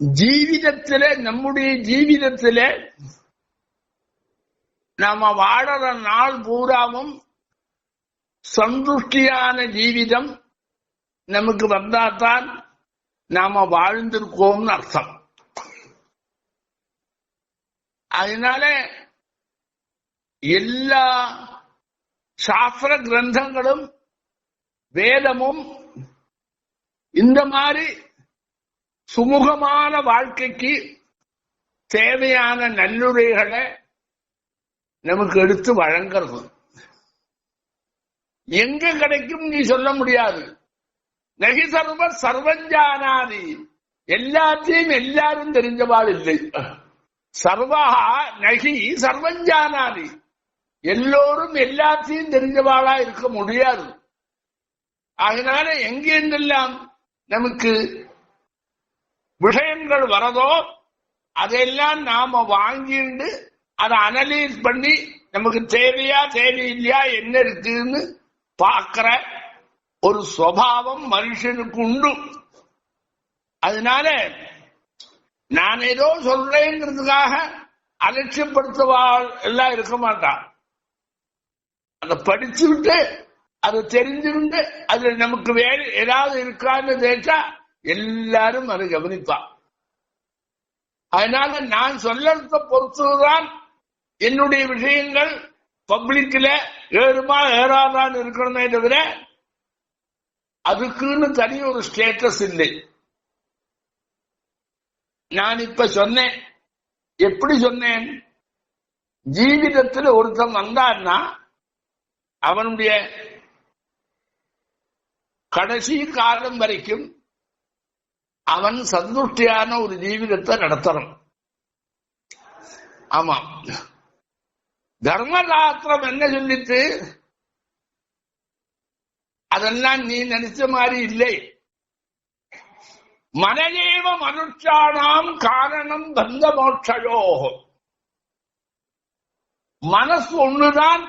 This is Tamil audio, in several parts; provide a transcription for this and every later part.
ஜீவிதத்திலே, நம்முடைய ஜீவிதத்திலே நாம வாழற நாள் பூராவும் சந்துஷ்டியான ஜீவிதம் நமக்கு வந்தாத்தான் நாம வாழ்ந்திருக்கோம்னு அர்த்தம். அதனால எல்லா சாஸ்திர கிரந்தங்களும் வேதமும் இந்த மாதிரி சுமூகமான வாழ்க்கைக்கு தேவையான நல்லுரைகளை நமக்கு எடுத்து வழங்குறது. எங்க கிடைக்கும் நீ சொல்ல முடியாது. நகி சர்வர் சர்வஞ்சானாதி, எல்லாத்தையும் எல்லாரும் தெரிஞ்சவாள் இல்லை. சர்வா நகி சர்வஞ்சானாதி, எல்லோரும் எல்லாத்தையும் தெரிஞ்சவாளா இருக்க முடியாது. அதனால எங்கெல்லாம் நமக்கு விஷயங்கள் வரதோ அதெல்லாம் நாம வாங்கிட்டு அதை அனலைஸ் பண்ணி நமக்கு தேவையா தேவையில்லையா என்ன இருக்குன்னு பார்க்கிற ஒரு சுபாவம் மனுஷனுக்கு உண்டு. அதனால நான் ஏதோ சொல்றேங்கிறதுக்காக அலட்சியப்படுத்துவாள் எல்லாம் இருக்க மாட்டான். அதை படிச்சுக்கிட்டு அதை தெரிஞ்சுக்கிட்டு அதுல நமக்கு வேற ஏதாவது இருக்கான்னு கேட்டா எல்லாரும் அதை கவனிப்பான். அதனால நான் சொல்லறத பொறுத்துதான் என்னுடைய விஷயங்கள் பப்ளிக்ல ஏறுமா ஏறாதான் இருக்கணுமே தவிர அதுக்குன்னு தனி ஒரு ஸ்டேட்டஸ் இல்லை. நான் இப்ப சொன்னேன், எப்படி சொன்னேன்? ஜீவிதத்தில் ஒருத்தன் வந்தான்னா அவனுடைய கடைசி காலம் வரைக்கும் அவன் சந்துஷ்டியான ஒரு ஜீவிதத்தை நடத்தணும். ஆமா, தர்மசாஸ்திரம் என்ன சொல்லிட்டு, அதெல்லாம் நீ நினைச்ச மாதிரி இல்லை. மனநேவ மனுஷானாம் காரணம் பந்த மோட்சயோ, மனசு ஒண்ணுதான்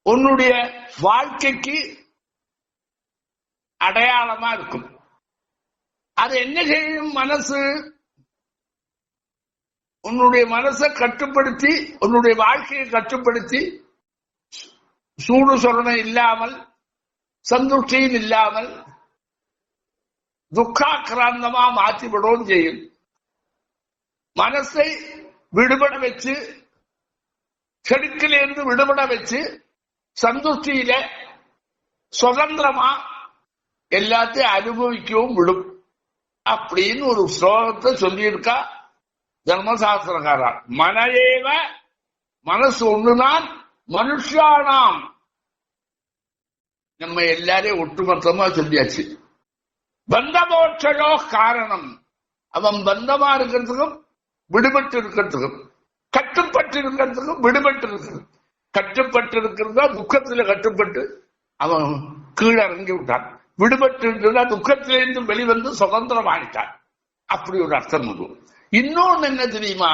உன்னுடைய வாழ்க்கைக்கு அடையாளமா இருக்கும். அது என்ன செய்யும்? மனசு உன்னுடைய மனசை கட்டுப்படுத்தி, உன்னுடைய வாழ்க்கையை கட்டுப்படுத்தி, சூடு சொரணை இல்லாமல், சந்துஷ்டியும் இல்லாமல் துக்காக்கிராந்தமா மாற்றிவிடவும் செய்யும். மனசை விடுபட வச்சு, செடுக்கிலிருந்து விடுபட வச்சு, சந்துஷ்டியில சுதந்திரமா எல்லாத்தையும் அனுபவிக்கவும் விடும் அப்படின்னு ஒரு ஸ்லோகத்தை சொல்லியிருக்கா தர்மசாஸ்திரக்காரா. மனதேவ, மனசு ஒண்ணுதான் மனுஷானாம், நம்ம எல்லாரையும் ஒட்டுமொத்தமா சொல்லியாச்சு. பந்தமோட்சயோ காரணம், அவன் பந்தமா இருக்கிறதுக்கும் விடுபட்டு இருக்கிறதுக்கும், கட்டுப்பட்டு இருக்கிறதுக்கும் விடுபட்டு இருக்கிறது. கட்டுப்பட்டு இருக்கிறதா துக்கத்துல கட்டுப்பட்டு அவன் கீழே இறங்கி விட்டான், விடுபட்டு இருக்கிறதா துக்கத்திலிருந்து வெளிவந்து சுதந்திரம் ஆயிட்டான். அப்படி ஒரு அர்த்தம் உண்டு. இன்னொன்னு என்ன தெரியுமா?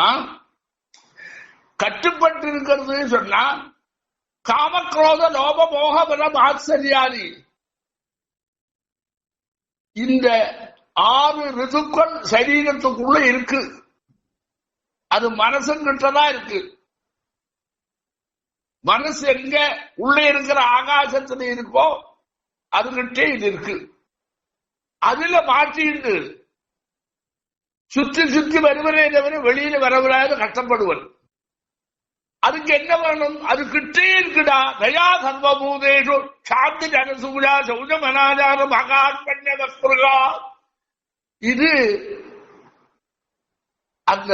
கட்டுப்பட்டு இருக்கிறது சொன்னா காமக்ரோத லோப மோக பலம் ஆச்சரியாதி, இந்த 6 ரிதுக்கள் சரீரத்துக்குள்ள இருக்கு. அது மனசுங்கிட்டதான் இருக்கு. மனசு எங்க உள்ள இருக்கிற ஆகாசத்துல இருக்கோ அதுகிட்டே இது இருக்கு. அதுல மாற்றிட்டு சுற்றி சுற்றி வருவனே தவிர வெளியில வரவில்லாத கஷ்டப்படுவன். அதுக்கு என்ன வேணும்? அது கிட்டே இருக்குடா. தயா சர்வபூதேஷு சாந்தி ஜனசூஜா சௌஜம் அனாச்சாரம் அகாத்மன்ய வஸ்துகா. இது அந்த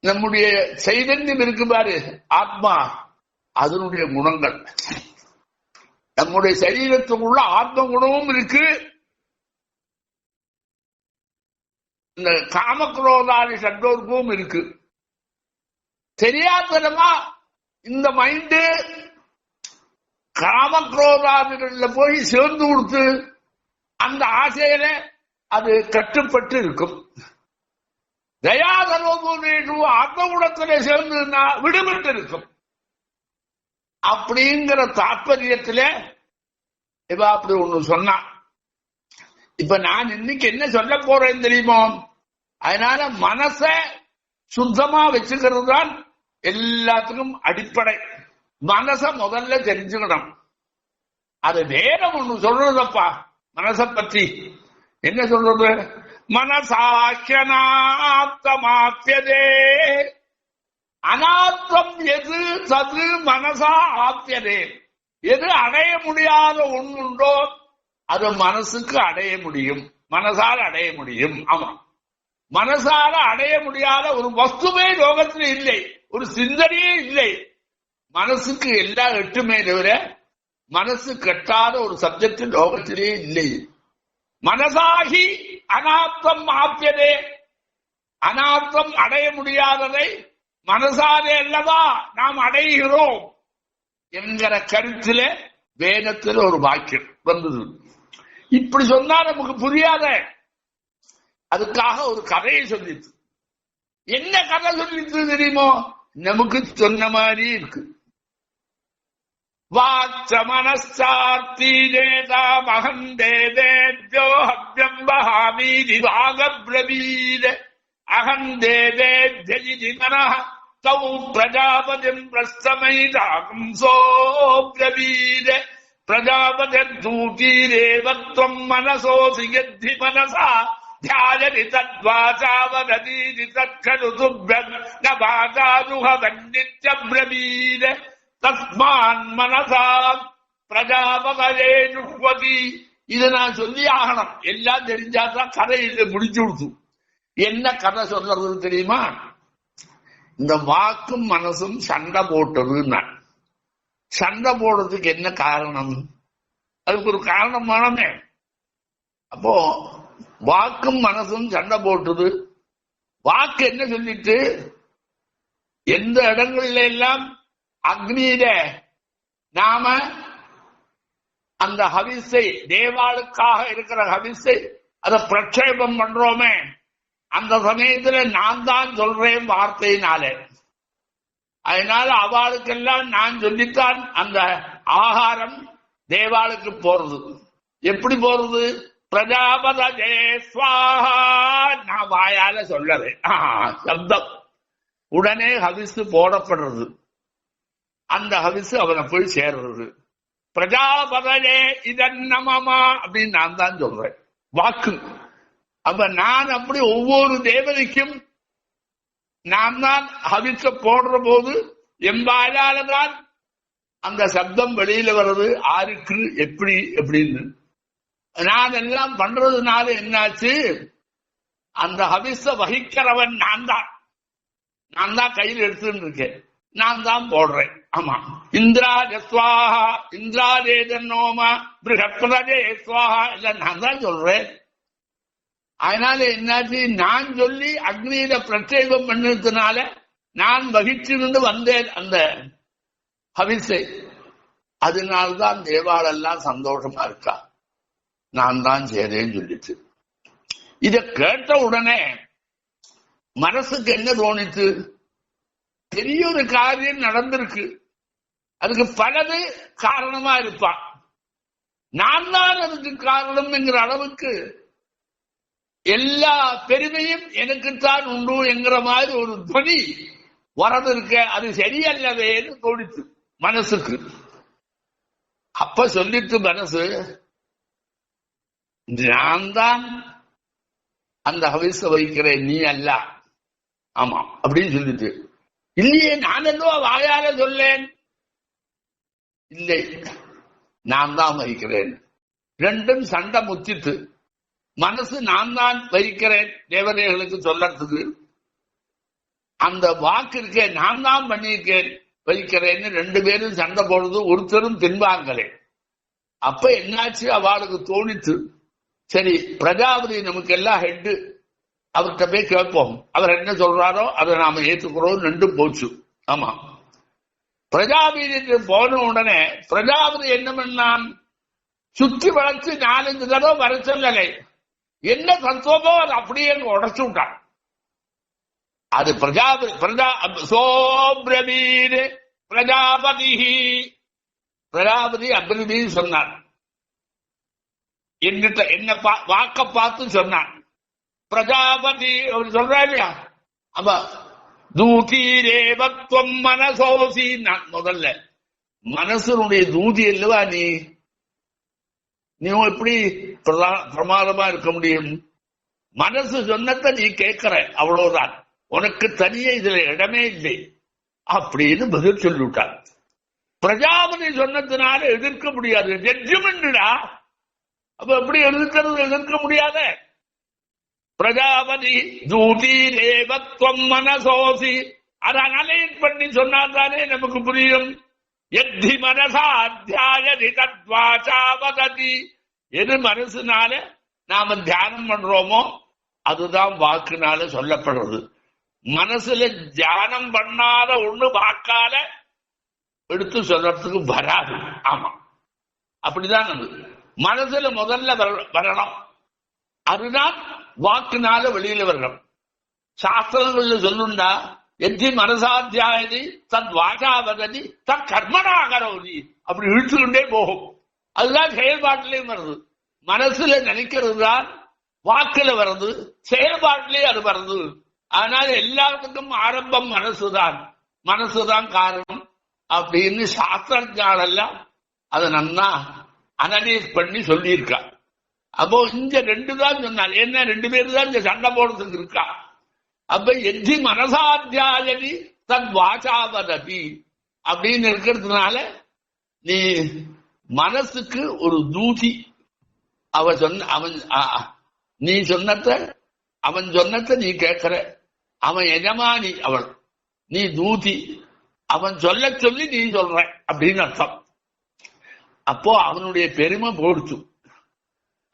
நம்முடைய சைதன்யம் இருக்கு பாரு, ஆத்மா, அதனுடைய குணங்கள். நம்முடைய சரீரத்துக்குள்ள ஆத்ம குணமும் இருக்கு, இந்த காமக்ரோதாதி சட்டோர்க்கும் இருக்கு. தெரியாதனமா இந்த மைண்டு காமக்ரோதாதிகள்ல போய் சேர்ந்து கொடுத்து அந்த ஆசையில அது கட்டுப்பட்டு இருக்கும். தயாதர்வபூதேஷு ஆத்மகுணத்திலே சேர்ந்துன்னா விடுபட்டு இருக்கும். அப்படிங்கிற தாற்பயத்தில இவ அப்படி ஒண்ணு சொன்னா. இப்ப நான் இன்னைக்கு என்ன சொல்ல போறேன் தெரியுமோ? அதனால மனச சுத்தமா வச்சுக்கிறது தான் எல்லாத்துக்கும் அடிப்படை. மனச முதல்ல தெரிஞ்சுக்கணும். அது வேற ஒண்ணு சொல்றதப்பா. மனச பற்றி என்ன சொல்றது? மனசாக்கியனாப்தமாப்யதே. அனாத்மம் எது? சது மனசா ஆப்யதே. எது அடைய முடியாத ஒண்ணுண்டோ அது மனசுக்கு அடைய முடியும், மனசால அடைய முடியும். ஆமா, மனசால அடைய முடியாத ஒரு வஸ்துவே லோகத்தில் இல்லை, ஒரு சிந்தனையே இல்லை. மனசுக்கு எல்லா எட்டுமே தவிர மனசு கட்டாத ஒரு சப்ஜெக்ட் லோகத்திலே இல்லை. மனசாகி அனாத்மம் ஆப்யதே. அனாத்மம் அடைய முடியாததை மனசாலே அல்லவா நாம் அடைகிறோம் என்கிற கருத்துல வேதத்தில் ஒரு வாக்கியம் வந்தது. இப்படி சொன்னா நமக்கு புரியாத. அதுக்காக ஒரு கதையை சொல்லிட்டு, என்ன கதை சொல்லிட்டு தெரியுமோ? நமக்கு சொன்ன மாதிரி இருக்கு. வாச்ச மனசார்த்தி தேதா மகந்தேதேத்யோ ஹவ்யம் வஹாமீதி வாகப்ரவீத அகந்தேதேத்யஜி மனஹ தௌ பிரஜாபதிம் பிரஸ்தமைதாகும்சோப்ரவீத பிரஜாபதிர்தூதீரேவத்வம் மனசோசி யத்தி மனசா த்யாயதி தத்வாசாவதீதி தத்கரு துப்யம் ந பாகாதுஹவன்னித்யப்ரவீத தஸ்மான் மனசா பிரஜாபதே நுஹ்வதி. இதை நான் சொல்லி ஆகணும், எல்லாம் தெரிஞ்சாதான் கதை முடிச்சு கொடுத்து. என்ன கதை சொல்றது தெரியுமா? இந்த வாக்கும் மனசும் சண்டை போட்டதுன்னா, சண்டை போடுறதுக்கு என்ன காரணம்? அதுக்கு ஒரு காரணம் வேணுமே. அப்போ வாக்கும் மனசும் சண்டை போட்டது. வாக்கு என்ன சொல்லிட்டு, எந்த இடங்கள்ல எல்லாம் அக்னியில நாம அந்த ஹவிஸை, தேவாளுக்காக இருக்கிற ஹவிஸை அதை பிரட்சேபம் பண்றோமே, அந்த சமயத்துல நான் தான் சொல்றேன் வார்த்தையினால. அதனால அவளுக்கெல்லாம் நான் சொல்லித்தான் அந்த ஆகாரம் தேவாளுக்கு போறது. எப்படி போறது? பிரஜாபதே ஸ்வாஹா. நான் வாயால சொல்லறேன், சப்தம். உடனே ஹவிஸ் போடப்படுறது. அந்த ஹவிஸ் அவனை போய் சேர்றது. பிரஜாபதே இதன் நமமா அப்படின்னு நான் தான் சொல்றேன், வாக்கு. அப்ப நான் அப்படி ஒவ்வொரு தேவதைக்கும் நான் தான் ஹவிஸ போடுற போது எம்பாலாலதான் அந்த சப்தம் வெளியில வர்றது. ஆருக்கு எப்படி எப்படின்னு நான் எல்லாம் பண்றதுனால என்னாச்சு? அந்த ஹவிஸ வகிக்கிறவன் நான் தான். நான் தான் கையில் எடுத்துட்டு இருக்கேன், நான் தான் போடுறேன். ஆமா, இந்திராஜ ஸ்வாஹா, இந்திராஜேதன்னோமா, பிருஹஸ்பதே ஸ்வாஹா, இல்ல நான் தான் சொல்றேன். அதனால என்னாச்சு? நான் சொல்லி அக்னியில பிரத்யேகம் பண்ணதுனால நான் வகிச்சிருந்து வந்தேன் அந்த ஹவிஸை. அதனால்தான் தேவாலெல்லாம் சந்தோஷமா இருக்கா, நான் தான் செய்றேன்னு சொல்லிச்சு. இத கேட்ட உடனே மனசுக்கு என்ன தோணிச்சு? பெரிய ஒரு காரியம் நடந்திருக்கு, அதுக்கு பலது காரணமா இருப்பான், நான் தான் அதுக்கு காரணம் என்கிற அளவுக்கு எல்லா பெருமையும் எனக்குத்தான் உண்டு என்கிற மாதிரி ஒரு துணி வரது இருக்க. அது சரியல்லவேன்னு தோணித்து மனசுக்கு. அப்ப சொல்லிட்டு மனசு, நான் தான் அந்த ஹவிஸ வகிக்கிறேன், நீ அல்ல. ஆமா அப்படின்னு சொல்லிட்டு, இல்லையே நான் என்னவோ வாயால சொல்லேன், இல்லை நான் தான் வகிக்கிறேன். ரெண்டும் சண்டை முத்திட்டு, மனசு நான் தான் வகிக்கிறேன் தேவதைகளுக்கு சொல்லறதுக்கு, அந்த வாக்கு இருக்கேன் நான் தான் பண்ணியிருக்கேன் வகிக்கிறேன்னு ரெண்டு பேரும் சண்டை போடுறது, ஒருத்தரும் தின்பாங்களே. அப்ப என்னாச்சு? அவளுக்கு தோணித்து, சரி பிரஜாபதி நமக்கு எல்லாம் ஹெட்டு, அவர்கிட்ட போய் கேட்போம், அவர் என்ன சொல்றாரோ அதை நாம ஏற்றுக்கிறோம். ரெண்டும் போச்சு. ஆமா, பிரஜாபதி போன உடனே பிரஜாபதி என்ன பண்ணான்? சுத்தி வளைச்சு 4-5 தடவை வர சொல்லலை. என்ன தத்துவமோ அது அப்படியே உடச்சு விட்டான். அது பிரஜாபதி சோப்ரவீர் பிரஜாபதி, பிரஜாபதி அப்ரவீர் சொன்னார். என்கிட்ட என்ன வாக்க பார்த்து சொன்னான். பிரஜாபதி அவர் சொல்றா இல்லையா, அப்ப தூதீரேவத்வம் மனசோசி. நான் முதல்ல மனசனுடைய தூதி அல்லவா நீ எப்படி பிரமாதமா இருக்க முடியும்? மனசு சொன்னதை நீ கேட்கிற, அவ்வளவுதான், உனக்கு தனியே இதுல இடமே இல்லை அப்படின்னு பதில் சொல்லிவிட்டார். பிரஜாபதி சொன்னதுனால எதிர்க்க முடியாது, ஜட்ஜ்மெண்டா. அப்ப எப்படி எதிர்க்க முடியாத? பிரஜாபதி தூதீரேவத்வம் மனசோசி, அதை அனலைஸ் பண்ணி சொன்னால்தானே நமக்கு புரியும். எத்தி மனசாத்தியாயதி தத்வாசா வததி. எது மனசுனால நாம தியானம் பண்றோமோ அதுதான் வாக்குனால சொல்லப்படுறது. மனசுல தியானம் பண்ணாத ஒண்ணு வாக்கால எடுத்து சொல்றதுக்கு வராது. ஆமா, அப்படிதான் அது மனசுல முதல்ல வரணும், அதுதான் வாக்குனால வெளியில வரணும். சாஸ்திரங்கள்ல சொல்லுண்டா எத்தி மனசாத்தியாயதி தன் வாசாவதி தன் கர்மனாகரவுதி, அப்படி இழுத்துக்கொண்டே போகும். அதுதான் செயல்பாட்டிலையும் வருது. மனசுல நினைக்கிறது தான் வாக்குல வருது, செயல்பாட்டிலேயே அது வருது. அதனால எல்லாத்துக்கும் ஆரம்பம் மனசுதான், மனசுதான் காரணம் அப்படின்னு சாஸ்திரஞானெல்லாம் அதை நல்லா அனலைஸ் பண்ணி சொல்லியிருக்கா. அப்போ இந்த ரெண்டு தான் சொன்னால் என்ன, ரெண்டு பேரு தான் இந்த சண்டை போடுறதுக்கு இருக்கா. அப்ப எத்தி மனசாத்தியாயதி தன் வாசாவதி அப்படின்னு இருக்கிறதுனால நீ மனசுக்கு ஒரு தூதி. நீ சொன்னத அவன் சொன்னத நீ கேட்கிற, அவன் எஜமானி, அவள் நீ தூதி, அவன் சொல்ல சொல்லி நீ சொல்ற அப்படின்னு அர்த்தம். அப்போ அவனுடைய பெருமை போடுச்சு.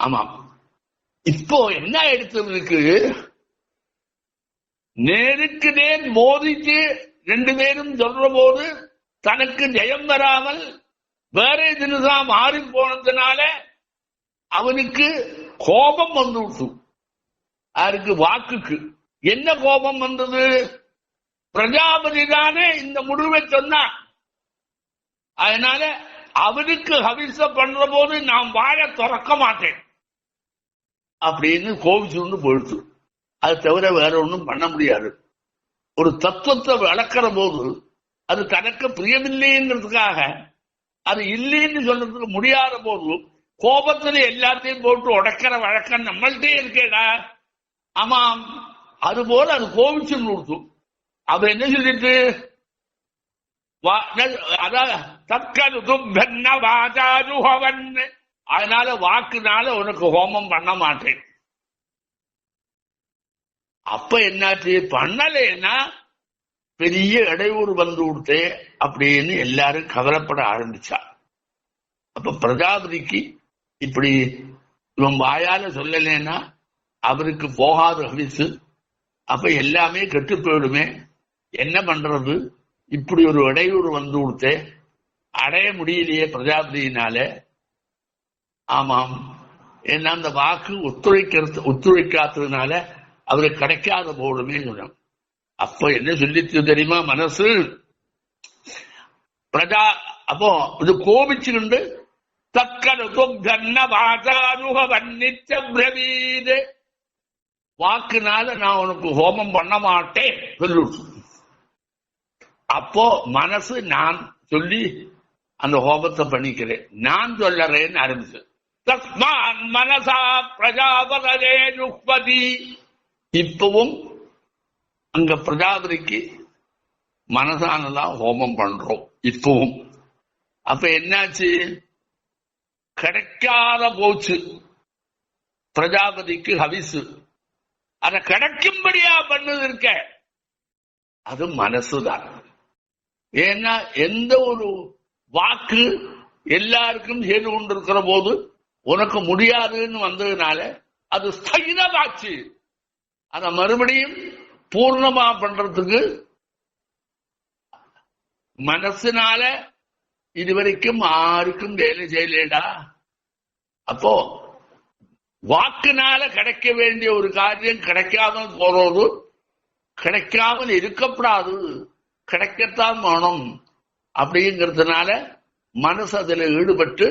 ஆமாம், இப்போ என்ன எடுத்தவனுக்கு நேருக்கு நேர் மோதிக்கு ரெண்டு பேரும் சொல்ற போது தனக்கு ஜெயம் வராமல் வேற தினதான் மாறி போனதுனால அவனுக்கு கோபம் வந்து விட்டு. யாருக்கு? வாக்குக்கு. என்ன கோபம் வந்தது? பிரஜாபதி தானே இந்த முடிவை சொன்னான், அதனால அவனுக்கு ஹவிச பண்ற போது நான் வாழ திறக்க மாட்டேன் அப்படின்னு கோபிச்சுன்னு போயிடுச்சு. அது தவிர வேற ஒன்றும் பண்ண முடியாது. ஒரு தத்துவத்தை வளர்க்கிற போது அது தனக்கு பிரியமில்லைங்கிறதுக்காக அது இல்லைன்னு சொல்றதுக்கு முடியாத போது கோபத்துல எல்லாத்தையும் போட்டு உடைக்கிற வழக்கம் நம்மள்டே இருக்கேடா. ஆமாம், அது போல அது கோபிச்சு கொடுத்தும். அவ என்ன சொல்லிட்டு, அதனால வாக்குனால உனக்கு ஹோமம் பண்ண மாட்டேன். அப்ப என்னாச்சு? பண்ணலைன்னா பெரிய இடையூறு வந்து கொடுத்தே அப்படின்னு எல்லாரும் கவலைப்பட ஆரம்பிச்சா. அப்ப பிரஜாபதிக்கு இப்படி இவன் வாயால சொல்லலைன்னா அவருக்கு போகாத ஹவிசு, அப்ப எல்லாமே கெட்டு போயிடுமே, என்ன பண்றது? இப்படி ஒரு இடையூறு வந்து கொடுத்தே, அடைய முடியலையே பிரஜாபதியினால. ஆமாம், ஏன்னா அந்த வாக்கு ஒத்துழைக்காததுனால அவருக்கு கிடைக்காத போடுமே சொன்னான். அப்ப என்ன சொல்லிச்சு தெரியுமா மனசு? பிரஜா அப்போ இது கோபிச்சுண்டு வாக்குனால நான் உனக்கு ஹோமம் பண்ண மாட்டேன் சொல்லிடுச்சு. அப்போ மனசு நான் சொல்லி அந்த ஹோமத்தை பண்ணிக்கிறேன், நான் சொல்லறேன்னு ஆரம்பிச்சு. தஸ்மான் மனசா பிரஜாபதே யுக்பதி. இப்பவும் அங்க பிரஜாபதிக்கு மனசானதான் ஹோமம் பண்றோம் இப்பவும். அப்ப என்னாச்சு? கிடைக்காத போச்சு பிரஜாபதிக்கு ஹவிசு. அதை கிடைக்கும்படியா பண்ணது இருக்க அது மனசுதான். ஏன்னா எந்த ஒரு வாக்கு எல்லாருக்கும் செய்து கொண்டிருக்கிற போது உனக்கு முடியாதுன்னு வந்ததுனால அது ஸ்தகிதமாச்சு. அத மறுபடியும் பூர்ணமா பண்றதுக்கு மனசுனால இதுவரைக்கும் யாருக்கும் வேலை செய்யலடா. அப்போ வாக்குனால கிடைக்க வேண்டிய ஒரு காரியம் கிடைக்காமல் போறது, கிடைக்காமல் இருக்கப்படாது, கிடைக்கத்தான் வேணும் அப்படிங்கிறதுனால மனசு அதுல ஈடுபட்டு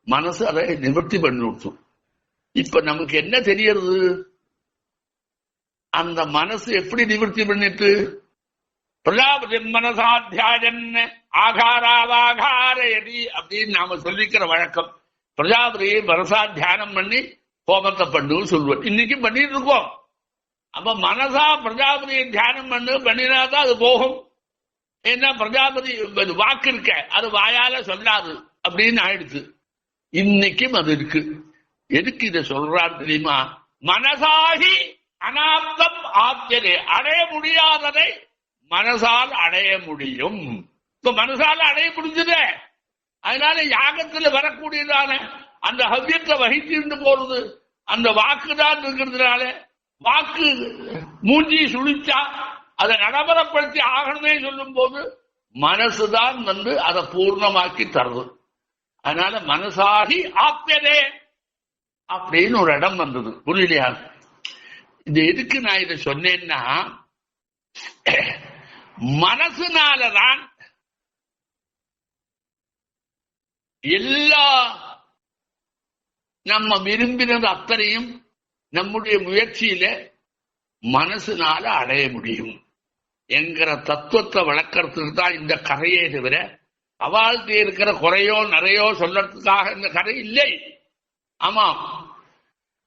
மனசு அதை நிவர்த்தி பண்ணி விட்டு. இப்ப நமக்கு என்ன தெரியறது? அந்த மனசு எப்படி நிவர்த்தி பண்ணிட்டு பிரஜாபதி மனசாத்தியாயன் ஆகாராவாகாரயதி அப்படின்னு நாம சொல்லிக்கிற வழக்கம். பிரஜாபதியை மனசா தியானம் பண்ணி ஹோமத்தை பண்ணு சொல்லுவோம். இன்னைக்கு பண்ணிட்டு இருக்கோம். அப்ப மனசா பிரஜாபதியை தியானம் பண்ணினாதான் அது போகும். ஏன்னா பிரஜாபதி வாக்கு இருக்க, அது வாயால சொல்லாது அப்படின்னு ஆயிடுச்சு. இன்னைக்கும் அது இருக்கு. எதுக்கு இதை சொல்றான்னு தெரியுமா? மனசாகி அனாப்தம் ஆப்தியதே, அடைய முடியாததை மனசால் அடைய முடியும். இப்ப மனசால அடைய முடிஞ்சதே. அதனால யாகத்துல வரக்கூடியதான அந்த ஹவ்யத்தை வகித்து போறது அந்த வாக்கு தான் இருக்கிறதுனால, வாக்கு மூஞ்சி சுழிச்சா அதை நடைமுறைப்படுத்தி ஆகணுமே சொல்லும் போது மனசுதான் அதை பூர்ணமாக்கி தருது. அதனால மனசாகி ஆப்தியதே அப்படின்னு ஒரு இடம் வந்தது. புரியலையா? இது எதுக்கு நான் இதை சொன்னேன்னா, மனசுனாலதான் எல்லா நம்ம விரும்பினது அத்தனையும் நம்முடைய முயற்சியில மனசுனால அடைய முடியும் என்கிற தத்துவத்தை வளர்க்கறதுக்கு தான் இந்த கதையே தவிர அவாழ்த்தி இருக்கிற குறையோ நிறையோ சொல்லறதுக்காக இந்த கதை இல்லை. ஆமா,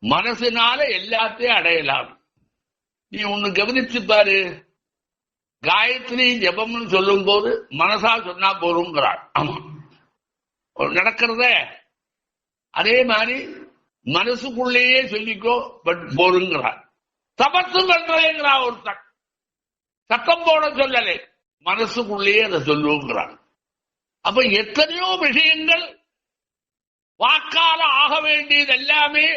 மனசுனால எல்லாத்தையும் அடையலாம். நீ ஒண்ணு கவனிச்சு பாரு. காயத்ரி ஜபம்னு சொல்லும் போது மனசா சொன்னா போறோங்கிறாள். ஆமா, நடக்கிறத அதே மாதிரி மனசுக்குள்ளேயே சொல்லிக்கோ பட் போருங்கிறாள். தபசு பண்றேங்கிறா ஒருத்தன், சத்தம் போட சொல்லலை, மனசுக்குள்ளேயே அதை சொல்லுங்கிறாள். அப்ப எத்தனையோ விஷயங்கள் வாக்கால ஆக வேண்டியது எல்லாமே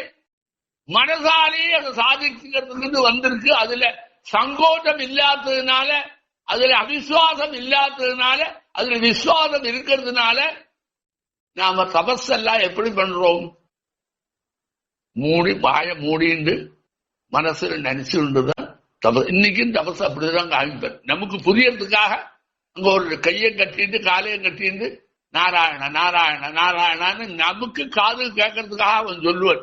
மனசாலே அதை சாதிக்கிறதுக்கு வந்திருக்கு. அதுல சங்கோச்சம் இல்லாததுனால, அதுல அவிசுவாசம் இல்லாததுனால, அதுல விசுவாசம் இருக்கிறதுனால நாம தபஸெல்லாம் எப்படி பண்றோம்? வாய மூடிண்டு மனசுல நினைச்சுதான் தபஸ். இன்னைக்கும் தபஸ் அப்படிதான் காமிப்பார். நமக்கு புரியறதுக்காக அங்க ஒரு கையை கட்டிட்டு காலையும் கட்டிட்டு நாராயண நாராயண நாராயணான்னு நமக்கு காது கேட்கறதுக்காக அவன் சொல்லுவார்.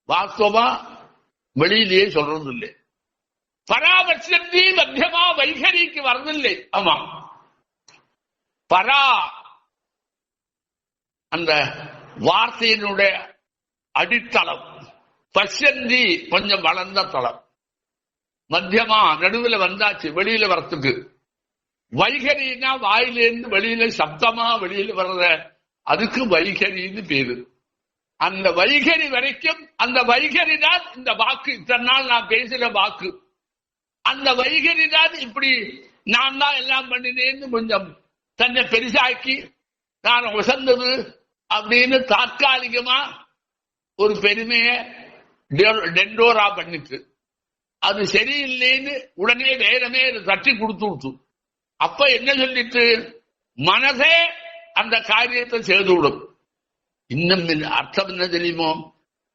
வாஸ்தவமா வெளியிலேயே சொல்றது இல்லை. பராபட்சத்தி மத்தியமா வைகரிக்கு வர்றதில்லை. ஆமா, பரா அந்த வார்த்தையினுடைய அடித்தளம், பசந்தி கொஞ்சம் வளர்ந்த தளம், மத்தியமா நடுவில் வந்தாச்சு வெளியில வரத்துக்கு. வைகரினா வாயிலிருந்து வெளியில சப்தமா வெளியில வர்ற, அதுக்கு வைகரின்னு பேரு. அந்த வைகரி வரைக்கும் அந்த வைகரி தான் இந்த வாக்கு. இத்தனை நாள் நான் பேசுற வாக்கு, அந்த வைகரி தான் இப்படி நான் தான் எல்லாம் பண்ணினேன்னு கொஞ்சம் தன்னை பெருசாக்கி நான் வசந்தது அப்படின்னு தற்காலிகமா ஒரு பெருமையை டெண்டோரா பண்ணிட்டு, அது சரியில்லைன்னு உடனே வேறமே தட்டி கொடுத்து அப்ப என்ன சொல்லிட்டு மனசே அந்த காரியத்தை செய்து விடும். இன்னும் அர்த்தம் என்ன தெரியுமோ?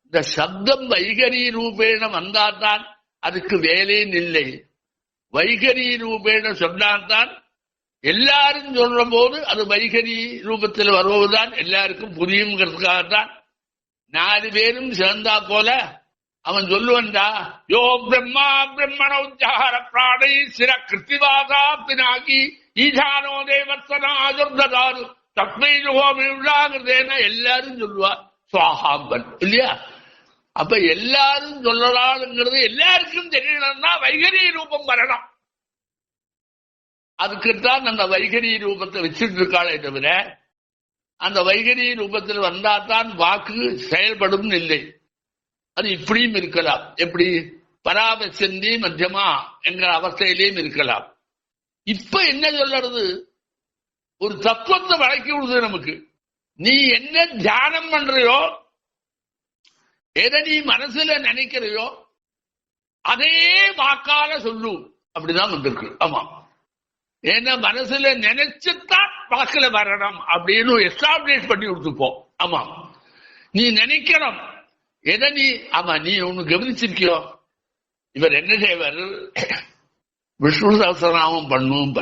இந்த சப்தம் வைகரி ரூபேண வந்தால்தான் அதுக்கு வேலையும் இல்லை. வைகரி ரூபேண சொன்னால்தான் எல்லாரும் சொல்ற போது அது வைகரி ரூபத்தில் வருவதுதான் எல்லாருக்கும் புரியுங்கிறதுக்காகத்தான் 4 பேரும் சேர்ந்தா போல அவன் சொல்லுவன்டா, யோ பிரம்மா பிரம்மண உச்சார பிராணை சிர கிருத்திவாசா பினாகி ஈசானோ தேவர்த்தனா அஜுர்தாரு தத்மை யுகோமிழாங்கிறதேனா எல்லாரும் சொல்லுவா சுவாஹாம்பன் இல்லையா? அப்ப எல்லாரும் சொல்லலாம்ங்கிறது எல்லாருக்கும் தெரியணும்னா வைகரி ரூபம் வரணும். அதுக்குத்தான் அந்த வைகரி ரூபத்தை வச்சுட்டு இருக்காளே தவிர அந்த வைகரி ரூபத்தில் வந்தாதான் வாக்கு செயல்படும் இல்லை. அது இப்படியும் இருக்கலாம். எப்படி? பராபசந்தி மத்தியமா என்கிற அவஸ்தையிலேயும் இருக்கலாம். இப்ப என்ன சொல்றது? ஒரு தத்துவத்தை வழக்கி விடுது நமக்கு. நீ என்ன தியானம் பண்றியோ, எதை நீ மனசுல நினைக்கிறையோ அதே வாக்கால சொல்லு. அப்படிதான் வந்திருக்கு. ஆமா, ஏன்னா மனசுல நினைச்சுதான் வாக்குல வரணும் அப்படின்னு எஸ்டாப்ளிஷ் பண்ணி கொடுத்துப்போம். ஆமா, நீ நினைக்கணும் எதை நீ. ஆமா, நீ ஒண்ணு கவனிச்சிருக்கியோ, இவர் என்ன செய்வார்? விஷ்ணு சஹஸ்ரநாமம் பண்ணும்.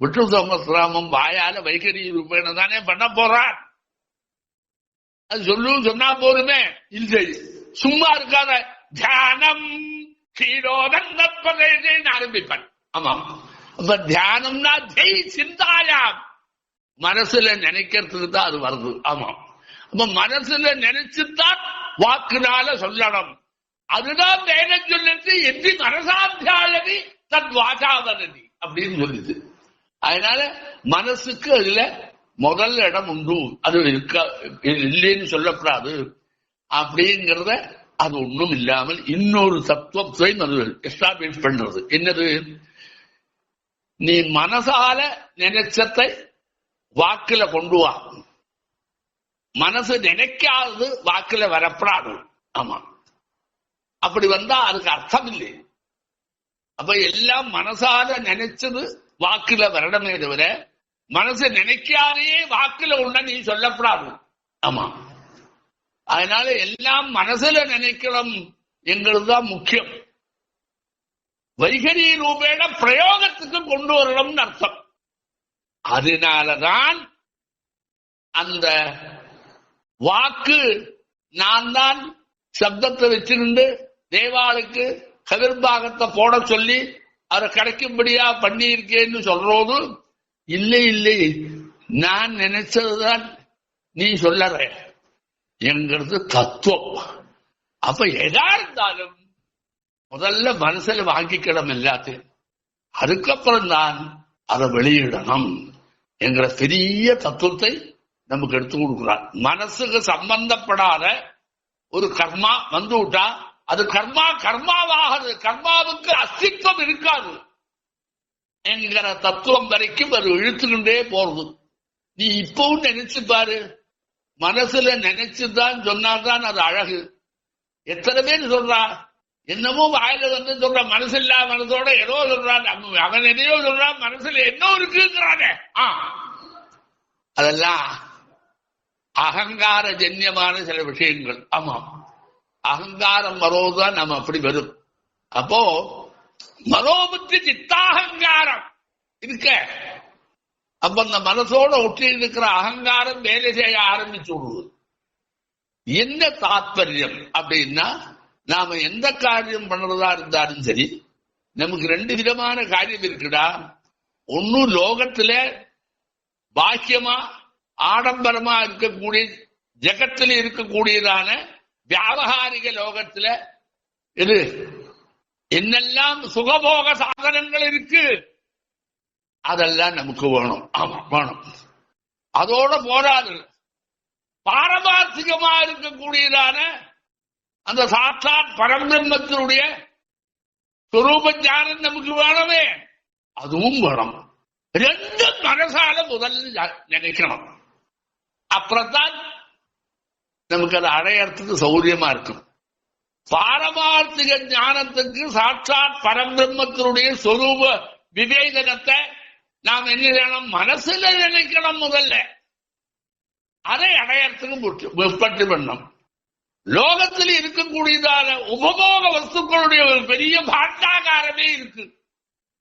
விஷ்ணு சஹஸ்ரநாமம் வாயால வைகரி ரூபேண தானே பண்ண போறார். அது சொல்லும் சொன்னா போதுமே. இல்லை, சும்மா இருக்காத தியானம் க்ஷீரோதங்கத்வதேன்னு ஆரம்பிப்பான். ஆமா, அப்ப தியானம்னா ஜெய் சிந்தாயாம், மனசுல நினைக்கிறதுக்கு தான் அது வருது. ஆமா, அப்ப மனசுல நினைச்சுதான் வாக்குனால சொல்லணும். அதுதான் வேதம் சொல்லிட்டு எத்தி மனசாத்தியாயதி தன் வாசாவனதி அப்படின்னு சொல்லுது. அதனால மனசுக்கு அதுல முதல் இடம் உண்டு, அது இல்லைன்னு சொல்லப்படாது. அப்படிங்கிறத அது ஒண்ணும் இல்லாமல் இன்னொரு தத்துவத்தை எஸ்டாபிஷ் பண்றது என்னது? நீ மனசால நினைச்சத்தை வாக்குல கொண்டு வா, மனசு நினைக்காதது வாக்குல வரப்படாது. ஆமா, அப்படி வந்தா அதுக்கு அர்த்தம் இல்லை. அப்ப எல்லாம் மனசால நினைச்சது வாக்குல வரணுமே தவிர மனசு நினைக்காதையே வாக்குல உள்ள நீ சொல்லப்படாது. ஆமா, அதனால எல்லாம் மனசுல நினைக்கணும் என்கிறதுதான் முக்கியம். வைகரி ரூபேண பிரயோகத்துக்கு கொண்டு வரணும்னு அர்த்தம். அதனாலதான் அந்த வாக்கு நான் தான் சப்தத்தை வச்சிருந்து தேவாளுக்கு கதிர்பாகத்தை போட சொல்லி அதை கிடைக்கும்படியா பண்ணி இருக்கேன்னு சொல்றது இல்லை. இல்லை, நான் நினைச்சதுதான் நீ சொல்லற என்கிறது தத்துவம். அப்ப எதா இருந்தாலும் முதல்ல மனசுல வாங்கிக்கிடம் எல்லாத்தையும், அதுக்கப்புறம் தான் அதை வெளியிடணும் என்கிற பெரிய தத்துவத்தை நமக்கு எடுத்து கொடுக்கிறார். மனசுக்கு சம்பந்தப்படாத ஒரு கர்மா வந்து விட்டா அது கர்மாவாகாது, கர்மாவுக்கு அஸ்தித்வம் இருக்காது என்கிற தத்துவம் வரைக்கும் அது இழுத்துக்கிட்டே போறது. நீ இப்பவும் நினைச்சு பாரு, மனசுல நினைச்சுதான் சொன்னாதான் அது அழகு. எத்தனை பேர் சொல்றா, என்னமோ வாயில வந்து சொல்ற, மனசு இல்லா மனசோட ஏதோ சொல்றான், அவன் எதையோ சொல்றான், மனசுல என்ன இருக்குங்கிறானே. அதெல்லாம் அகங்கார ஜன்யமான சில விஷயங்கள். ஆமா, அகங்காரம் வரோதான் நம்ம அப்படி வரும். அப்போ மனோபுத்தி சித்தாகங்காரம் இருக்க, அப்ப அந்த மனசோட ஒட்டி இருக்கிற அகங்காரம் வேலை செய்ய ஆரம்பிச்சு விடுவது. என்ன தாத்பரியம் அப்படின்னா, நாம எந்த காரியம் பண்றதா இருந்தாலும் சரி, நமக்கு ரெண்டு விதமான காரியம் இருக்குடா. ஒன்னு லோகத்துல பாக்கியமா ஆடம்பரமா இருக்கக்கூடிய ஜகத்துல இருக்கக்கூடியதான வியாபகாரிக லோகத்துல இது என்னெல்லாம் சுகபோக சாதனங்கள் இருக்கு அதெல்லாம் நமக்கு வேணும். ஆமா, வேணும். அதோட போராது பாரமார்த்திகமா இருக்கக்கூடியதான அந்த சாட்சாத் பரம்பிரம்மத்தினுடைய சுரூப ஞானம் நமக்கு வேணுமே, அதுவும் வேணும். ரெண்டு மனசால முதல்ல நினைக்கணும். அப்புறம்தான் நமக்கு அதை அடையறதுக்கு சௌரியமா இருக்கும். பாரமார்த்திக ஞானத்துக்கு சாட்சாத் பரம்பிரம்மத்தினுடைய சொரூப விவேகனத்தை நாம் என்ன செய்யணும்? மனசுல நினைக்கணும் முதல்ல. அதை அடையறதுக்கு முற்பட்டு பண்ணணும். லோகத்தில் இருக்கக்கூடியதான உபபோக வஸ்துக்களுடைய ஒரு பெரிய பாட்டாகாரமே இருக்கு.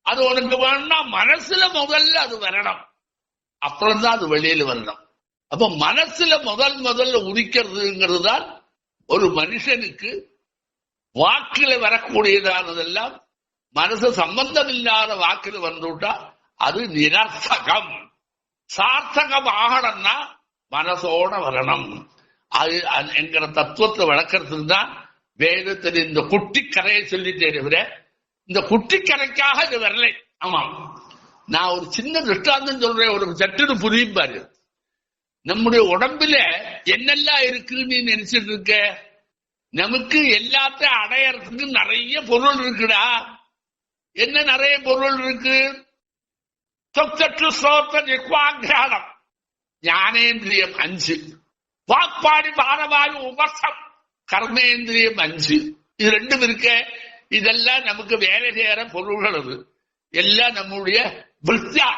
அது உனக்கு வேணும்னா மனசுல முதல்ல அது வரணும், அப்புறம்தான் அது வெளியில வரணும். அப்ப மனசுல முதல்ல உதிக்கிறதுங்கிறது தான் ஒரு மனுஷனுக்கு வாக்குல வரக்கூடியதானதெல்லாம் மனசு சம்பந்தம் இல்லாத வாக்குல வந்துவிட்டா அது நிரர்த்தகம். சார்த்தகம் ஆகணும்னா மனசோட வரணும். அது என்கிற தத்துவத்தை வளர்க்கறதுக்கு தான் வேதத்தில் இந்த குட்டி கரையை சொல்லிட்டே தவிர இந்த குட்டி கரைக்காக இது வரலை. ஆமா, நான் ஒரு சின்ன திருஷ்டாந்தம் சொல்றேன், ஒரு சட்டுன்னு புரியும் பாரு. நம்முடைய உடம்புல என்னெல்லாம் இருக்குன்னு நீ நினைச்சிட்டு இருக்க? நமக்கு எல்லாத்தையும் அடையறதுக்கு நிறைய பொருள் இருக்குடா. என்ன நிறைய பொருள் இருக்கு? சொச்சற்று சோத்த நிர்வாகியானம், ஞானேந்திரியம் 5, வாக்பாடி பாரவாயு உபசம், கர்மேந்திரியம் 5. இது ரெண்டும் இருக்க. இதெல்லாம் நமக்கு வேலை செய்யற பொருள்கள். அது எல்லாம் நம்முடைய விருத்தியா.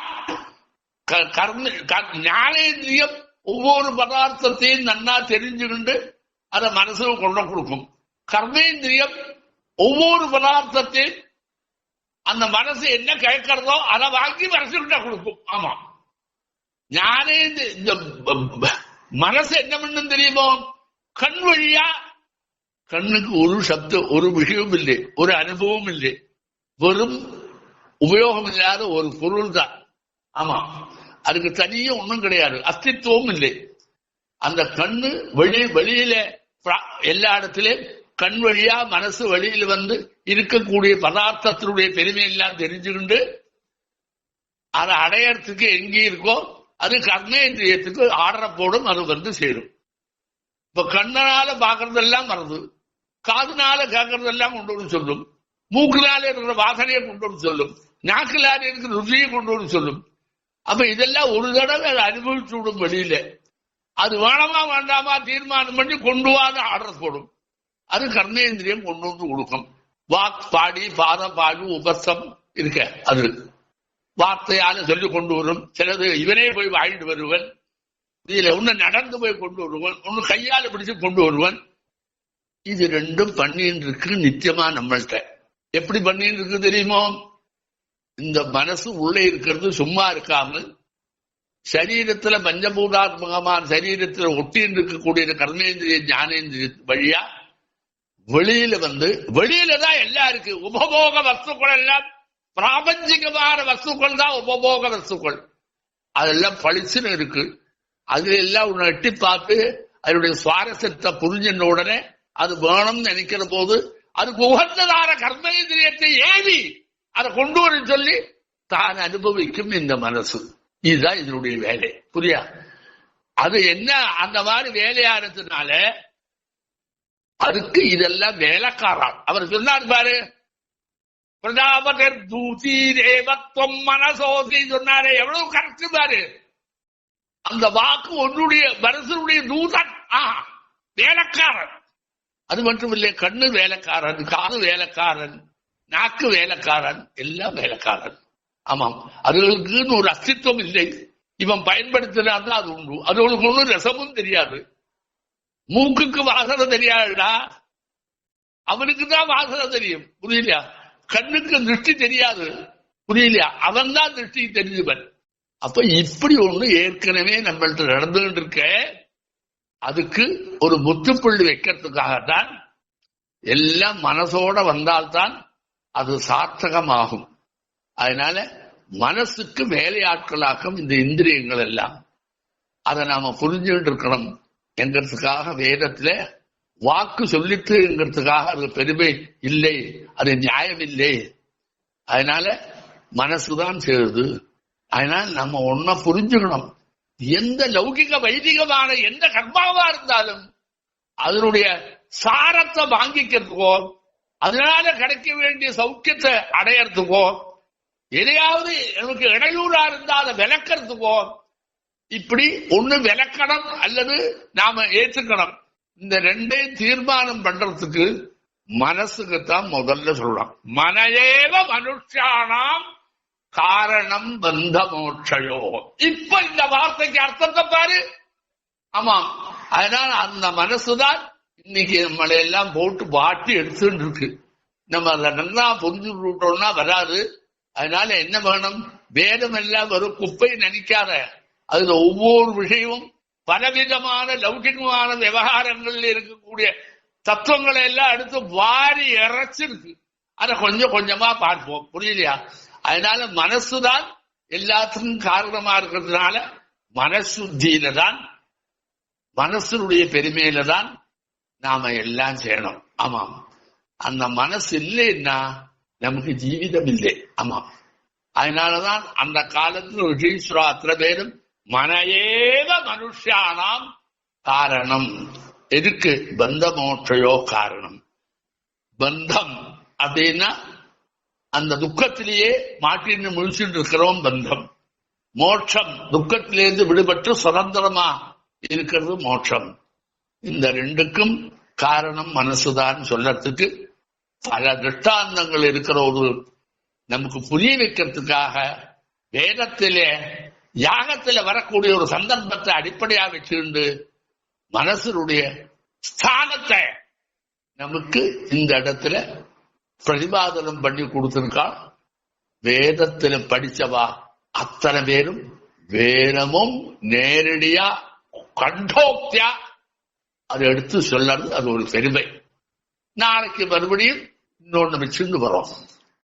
ஞானேந்திரியம் ஒவ்வொரு பதார்த்தத்தையும் நன்னா தெரிஞ்சுக்கிண்டு அதை மனசுல கொண்டு கொடுக்கும். கர்மேந்திரியம் ஒவ்வொரு பதார்த்தத்தையும் அந்த மனசு என்ன கேட்கறதோ அதை வாங்கி மனசுகிட்ட கொடுக்கும். ஆமா, ஞானேந்திர மனசு என்ன பண்ணும் தெரியுமோ? கண் வழியா கண்ணுக்கு ஒரு சப்தம், ஒரு விஷயமும் இல்லை, ஒரு அனுபவம் இல்லை, வெறும் உபயோகம் இல்லாத ஒரு பொருள் தான். ஆமா, அதுக்கு தனியே ஒன்றும் கிடையாது, அஸ்தித்வமும் இல்லை. அந்த கண்ணு வெளியில எல்லா இடத்திலும் கண் வழியா மனசு வெளியில வந்து இருக்கக்கூடிய பதார்த்தத்தினுடைய பெருமை எல்லாம் தெரிஞ்சுக்கிண்டு அதை அடையறதுக்கு எங்கே இருக்கோ அது கர்மேந்திரியத்துக்கு ஆர்டரை போடும், அது வந்து சேரும். இப்ப கண்ணனால பாக்குறதெல்லாம் மறந்து, காதுனால கேட்கறதெல்லாம் கொண்டு வந்து சொல்லும், மூக்குனால இருக்கிற வாசனையை கொண்டு வந்து சொல்லும், நாக்குனால இருக்கிற ருசியை கொண்டு வந்து சொல்லும். அப்ப இதெல்லாம் ஒரு தடவை அதை அனுபவிச்சு விடும் வெளியில. அது வேணாமா வேண்டாமா தீர்மானம் பண்ணி கொண்டு வாத ஆர்டர் போடும், அது கர்மேந்திரியம் கொண்டு வந்து கொடுக்கும். வாக் பாடி பாதம் பாடு உபசம் இருக்க அது வார்த்தையால சொல்லி கொண்டு வரும். சிலது இவனே போய் வாங்கிட்டு வருவன், இதுல ஒண்ணு நடந்து போய் கொண்டு வருவன், ஒண்ணு கையால பிடிச்சு கொண்டு வருவன். இது ரெண்டும் பண்ணிட்டு இருக்கு நித்தியமா நம்மள்கிட்ட. எப்படி பண்ணிட்டு இருக்கு தெரியுமோ? இந்த மனசு உள்ளே இருக்கிறது சும்மா இருக்காமல் சரீரத்துல பஞ்சபூதாத்மகமான சரீரத்துல ஒட்டின்னு இருக்கக்கூடிய கர்மேந்திரிய ஞானேந்திரிய வழியா வெளியில வந்து, வெளியில தான் எல்லாம் இருக்கு. உபபோக வஸ்துக்கள் எல்லாம் பிராபஞ்சிகமான வஸ்துக்கள் தான் உபபோக வஸ்துக்கள். அதெல்லாம் பளிச்சுன்னு இருக்கு. அதுல எல்லாம் உன்னை எட்டி பார்த்து அதனுடைய சுவாரஸ்யத்தை புரிஞ்சின்ற உடனே அது வேணும்னு நினைக்கிற போது அதுக்கு உகந்ததான கர்மேந்திரியத்தை ஏவி அதை கொண்டு வர சொல்லி தான் அனுபவிக்கும் இந்த மனசு. இதுதான் இதனுடைய வேலை. புரியா? அது என்ன அந்த மாதிரி வேலையானதுனால அதுக்கு இதெல்லாம் வேலைக்காரன். அவர் சொன்னார் பாரு, பிரஜாபதி தூசி தேவத்வம் மனசோசி சொன்னாரு. எவ்வளவு கரெக்ட் பாரு. அந்த வாக்கு ஒன்னுடைய மனசனுடைய தூதன், வேலைக்காரன். அது மட்டும் இல்லை, கண்ணு வேலைக்காரன், காது வேலைக்காரன், நாக்கு வேலைக்காரன், எல்லாம் வேலைக்காரன். ஆமாம், அதுகளுக்குன்னு ஒரு அஸ்தித்வம் இல்லை. இவன் பயன்படுத்தினாதான் அது உண்டு. அதுகளுக்கு ஒன்றும் ரசமும் தெரியாது. மூக்குக்கு வாசனை தெரியாதுடா, அவனுக்கு தான் வாசனை தெரியும். புரியலையா? கண்ணுக்கு திருஷ்டி தெரியாது. புரியலையா? அவன் தான் திருஷ்டி தெரிஞ்சவன். அப்ப இப்படி ஒண்ணு ஏற்கனவே நம்மள்ட்ட நடந்துகிட்டு இருக்க. அதுக்கு ஒரு முற்றுப்புள்ளி வைக்கிறதுக்காகத்தான் எல்லாம் மனசோட வந்தால்தான் அது சார்த்தகமாகும். அதனால மனசுக்கு வேலையாட்களாக்கும் இந்த இந்திரியங்கள் எல்லாம். அதை நாம புரிஞ்சுட்டு இருக்கணும் என்கிறதுக்காக வேதத்துல வாக்கு சொல்லிட்டுங்கிறதுக்காக அது பெருமை இல்லை, அது நியாயம் இல்லை. அதனால மனசுதான் சேருது. அதனால நம்ம ஒன்ன புரிஞ்சுக்கணும். எந்த லௌகிக வைதிகமான எந்த கர்மாவா இருந்தாலும் அதனுடைய சாரத்தை வாங்கிக்கிறதுக்கோ, அதனால கிடைக்க வேண்டிய சௌக்கியத்தை அடையறதுக்கோ, எதையாவது நமக்கு இடையூறா இருந்தால் விளக்கிறதுக்கோ, இப்படி ஒண்ணு விளக்கணும் அல்லது நாம ஏற்றுக்கணும். இந்த ரெண்டையும் தீர்மானம் பண்றதுக்கு மனசுக்குத்தான் முதல்ல சொல்லலாம். மனஏவ மனுஷானாம் காரணம் பந்த மோட்சயோ. இப்ப இந்த வார்த்தைக்கு அர்த்தத்தை பாரு. ஆமாம், அதனால அந்த மனசுதான் இன்னைக்கு நம்மளை எல்லாம் போட்டு வாட்டி எடுத்துட்டு இருக்கு. நம்ம அதை நல்லா புரிஞ்சு விட்டோம்னா வராது. அதனால என்ன வேணும்? வேதம் எல்லாம் ஒரு குப்பை நினைக்காத. அதுல ஒவ்வொரு விஷயமும் பலவிதமான லௌகிகமான விவகாரங்கள்ல இருக்கக்கூடிய தத்துவங்களை எல்லாம் எடுத்து வாரி இறைச்சிருக்கு. அதை கொஞ்சம் கொஞ்சமா பார்ப்போம். புரியலையா? அதனால மனசுதான் எல்லாத்துக்கும் காரணமா இருக்கிறதுனால மனசுத்தியில தான், மனசுடைய பெருமையில தான் நாம எல்லாம் செய்யணும். ஆமாம், அந்த மனசு இல்லைன்னா நமக்கு ஜீவிதம் இல்லை. ஆமாம், அதனாலதான் அந்த காலத்துல ரிஷீஸ்வரா அத்தனை பேரும் மனஏவ மனுஷானாம் காரணம். எதுக்கு? பந்த மோட்சயோ காரணம். பந்தம் அப்படின்னா அந்த துக்கத்திலேயே மாட்டின்னு முழிச்சுட்டு இருக்கிறோம் பந்தம். மோட்சம் துக்கத்திலிருந்து விடுபட்டு சுதந்திரமா இருக்கிறது மோட்சம். இந்த ரெண்டுக்கும் காரணம் மனசுதான் சொல்லறதுக்கு பல திருஷ்டாந்தங்கள் இருக்கிற ஒரு நமக்கு புரிய வைக்கிறதுக்காக வேதத்திலே யாகத்தில வரக்கூடிய ஒரு சந்தர்ப்பத்தை அடிப்படையா வச்சுண்டு மனசனுடைய ஸ்தானத்தை நமக்கு இந்த இடத்துல பிரதிபாதனம் பண்ணி கொடுத்திருக்கா. வேதத்துல படிச்சவா அத்தனை பேரும் வேதமும் நேரடியா கண்டோக்தியா அதை எடுத்து சொல்லறது அது ஒரு பெருமை. நாளைக்கு மறுபடியும் இன்னொன்னு வச்சுட்டு வரோம்.